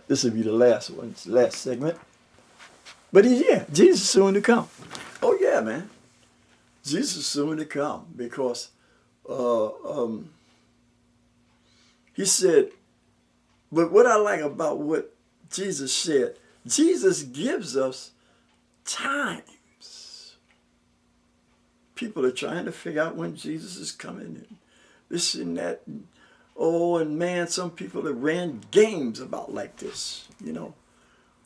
This will be the last one, last segment. But Jesus is soon to come. Oh yeah, man. Jesus is soon to come because he said, but what I like about what Jesus said, Jesus gives us times. People are trying to figure out when Jesus is coming and this and that. And man, some people have ran games about like this, you know.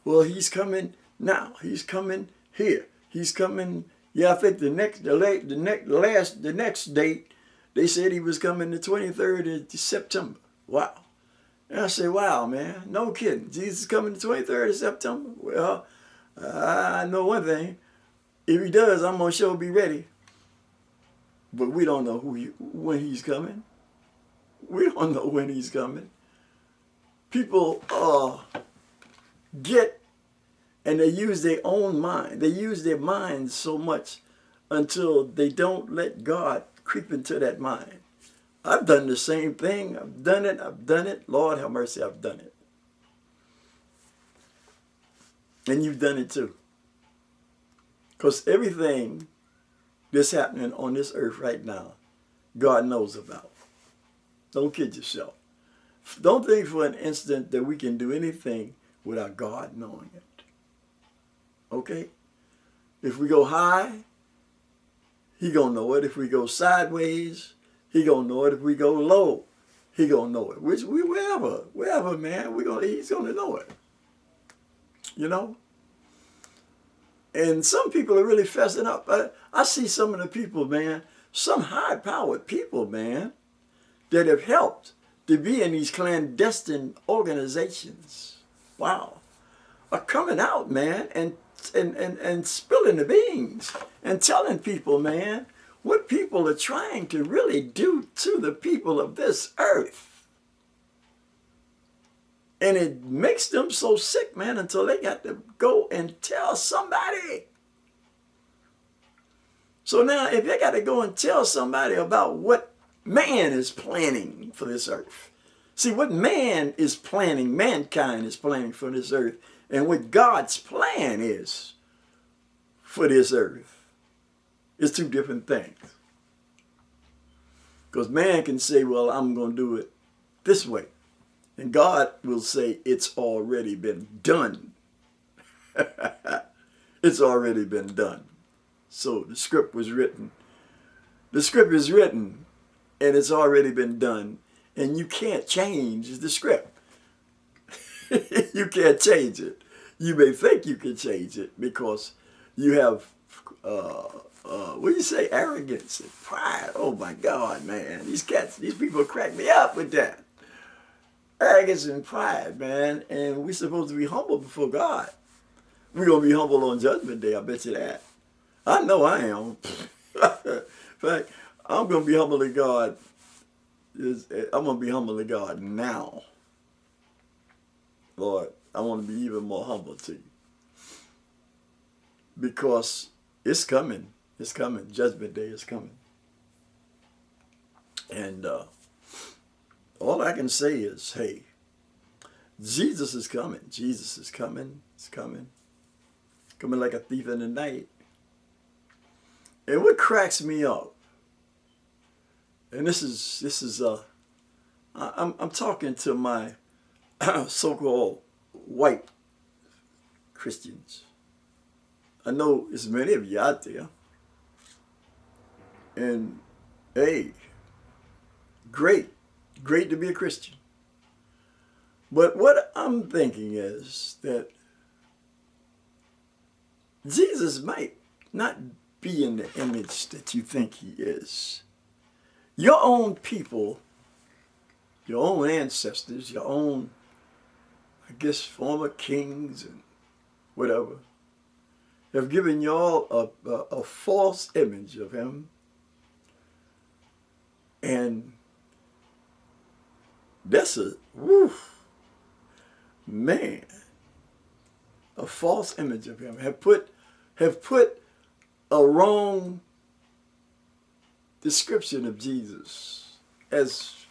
Well, he's coming now. He's coming here. He's coming. Yeah, I think the next date, they said he was coming the 23rd of September. Wow. And I say, wow, man, no kidding. Jesus is coming the 23rd of September? Well, I know one thing. If he does, I'm going to sure be ready. But we don't know when he's coming. We don't know when he's coming. People get, and they use their own mind. They use their minds so much until they don't let God creep into that mind. I've done the same thing. I've done it. Lord have mercy, I've done it. And you've done it too. Because everything that's happening on this earth right now, God knows about. Don't kid yourself. Don't think for an instant that we can do anything without God knowing it. Okay? If we go high, he gonna know it. If we go sideways, he gonna know it. If we go low, he gonna know it. Wherever, man, he's gonna know it. You know? And some people are really fessing up. I see some of the people, man, some high-powered people, man, that have helped to be in these clandestine organizations. Wow. Are coming out, man, and spilling the beans and telling people, man, what people are trying to really do to the people of this earth. And it makes them so sick, man, until they got to go and tell somebody. So now if they got to go and tell somebody about what man is planning for this earth. See, what man is planning, mankind is planning for this earth, and what God's plan is for this earth is two different things. Because man can say, well, I'm going to do it this way. And God will say, it's already been done. It's already been done. So the script was written. The script is written, and it's already been done. And you can't change the script. You can't change it. You may think you can change it because you have, what do you say, arrogance and pride. Oh my God, man. These people crack me up with that. Arrogance and pride, man. And we're supposed to be humble before God. We're going to be humble on Judgment Day, I bet you that. I know I am. In fact, I'm going to be humble to God. I'm going to be humble to God now. Lord, I want to be even more humble to you. Because it's coming. It's coming. Judgment Day is coming. And all I can say is, hey, Jesus is coming. Jesus is coming. It's coming. Coming like a thief in the night. And what cracks me up, and I'm talking to my so-called white Christians. I know there's many of you out there. And hey, great to be a Christian. But what I'm thinking is that Jesus might not be in the image that you think he is. Your own people, your own ancestors, your own, I guess, former kings and whatever, have given y'all a false image of him. And that's a false image of him. Have put a wrong description of Jesus as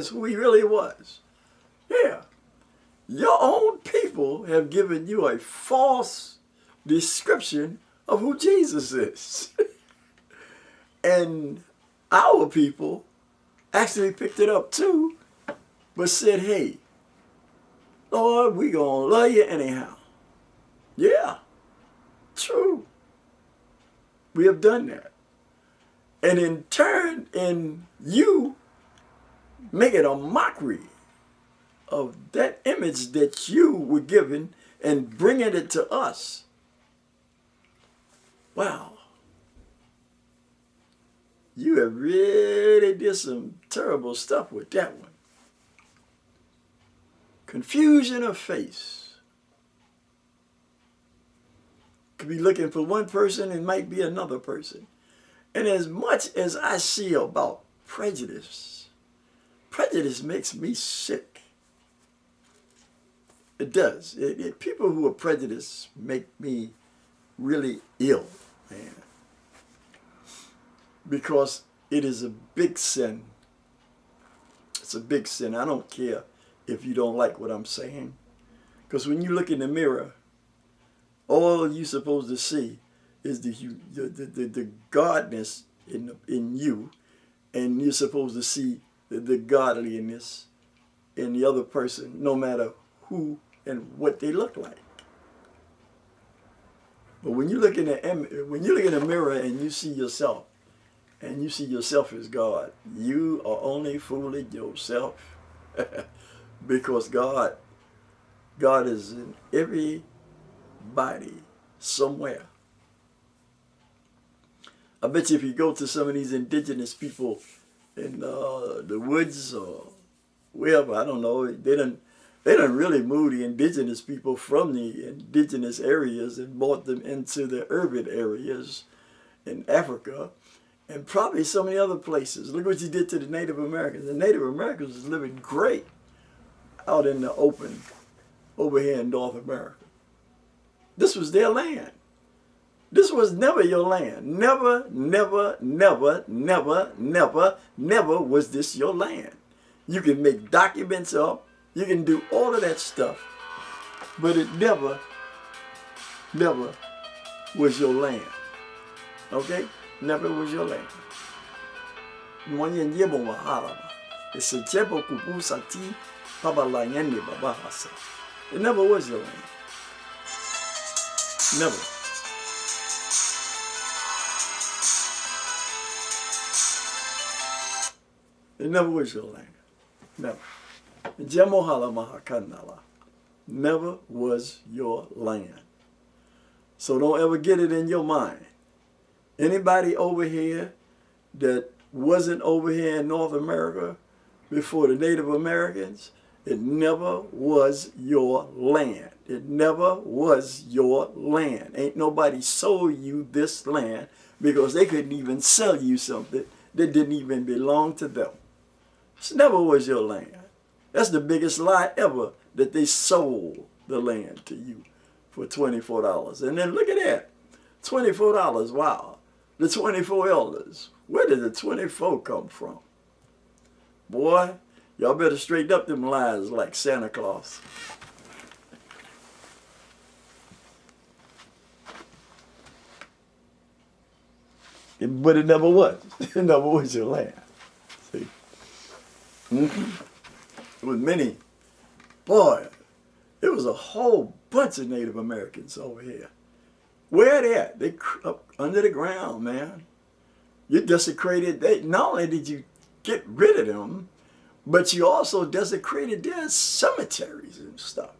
who he really was. Yeah. people have given you a false description of who Jesus is. And our people actually picked it up too, but said, hey, Lord, we're going to love you anyhow. Yeah, true. We have done that. And in turn, in you making a mockery of that image that you were given and bringing it to us. Wow. You have really did some terrible stuff with that one. Confusion of face. Could be looking for one person and might be another person. And as much as I see about prejudice, prejudice makes me sick. It does. People who are prejudiced make me really ill, man. Because it is a big sin. It's a big sin. I don't care if you don't like what I'm saying. Because when you look in the mirror, all you're supposed to see is the godness in you, and you're supposed to see the godliness in the other person, no matter who and what they look like. But when you look in the mirror and you see yourself, and you see yourself as God, you are only fooling yourself. Because God is in everybody somewhere. I bet you if you go to some of these indigenous people in the woods or wherever, I don't know, they done really moved the indigenous people from the indigenous areas and brought them into the urban areas in Africa and probably so many other places. Look what you did to the Native Americans. The Native Americans was living great out in the open over here in North America. This was their land. This was never your land. Never, never, never, never, never, never was this your land. You can make documents up. You can do all of that stuff. But it never, never was your land. Okay? Never was your land. It never was your land. Never. It never was your land. Never. Never was your land. So don't ever get it in your mind. Anybody over here that wasn't over here in North America before the Native Americans, it never was your land. It never was your land. Ain't nobody sold you this land because they couldn't even sell you something that didn't even belong to them. This never was your land. That's the biggest lie ever, that they sold the land to you for $24. And then look at that, $24, wow. The 24 elders, where did the 24 come from? Boy, y'all better straighten up them lies like Santa Claus. But it never was. It never was your land. See? With many, boy, it was a whole bunch of Native Americans over here. Where they at? They up under the ground, man. You desecrated, not only did you get rid of them, but you also desecrated their cemeteries and stuff.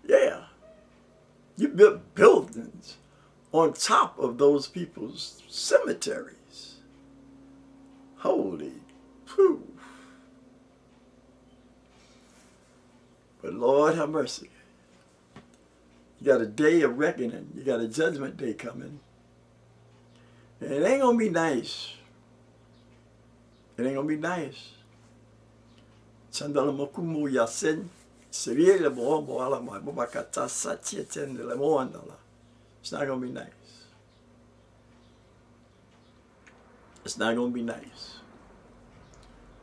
Yeah. You built buildings on top of those people's cemeteries. Holy poof. But Lord have mercy. You got a day of reckoning. You got a judgment day coming. And it ain't going to be nice. It ain't going to be nice. It's not going to be nice. It's not going to be nice.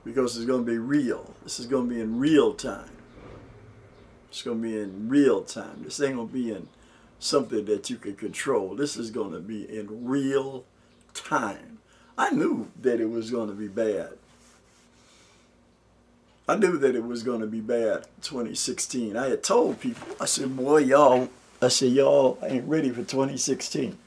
Because it's going to be real. This is going to be in real time. It's going to be in real time. This ain't going to be in something that you can control. This is going to be in real time. I knew that it was going to be bad. I knew that it was going to be bad 2016. I had told people, I said, boy, y'all ain't ready for 2016.